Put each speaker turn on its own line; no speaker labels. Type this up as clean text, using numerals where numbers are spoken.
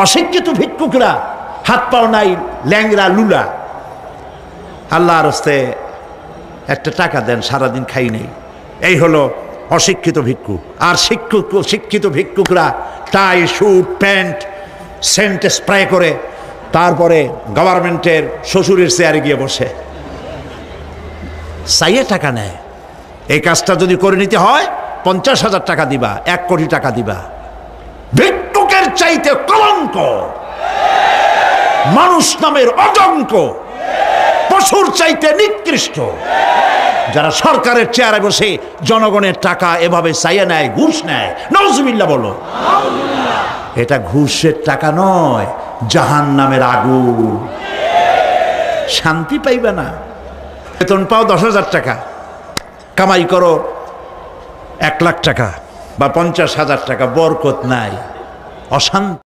অশিক্ষিত ভিক্ষুকরা হাত পাও নাই, ল্যাংরা লুলা, আল্লাহর হস্তে একটা টাকা দেন, সারাদিন খাই নেই। এই হলো অশিক্ষিত ভিক্ষুক। আর শিক্ষিত ভিক্ষুকরা টাই, স্যুট, প্যান্ট, সেন্ট স্প্রে করে তারপরে গভর্নমেন্টের শ্বশুরের চেয়ারে গিয়ে বসে চাইয়ে টাকা নেয়। এই কাজটা যদি করে নিতে হয় 50,000 টাকা দিবা, 1 কোটি টাকা দিবা। ভিক্ষুকের চাইতে কলঙ্ক, মানুষ নামের অজঙ্ক, পশুর চাইতে নিকৃষ্ট যারা সরকারের চেয়ারে বসে জনগণের টাকা এভাবে চাইয়ে নেয়, ঘুষ নেয়। নাউজুবিল্লাহ বলো। এটা ঘুষের টাকা নয়, জাহান্নামের আগুন। শান্তি পাইবে না। বেতন পাও 10,000 টাকা, কামাই করো 1 লাখ টাকা বা 50,000 টাকা, বরকত নাই, অশান্তি।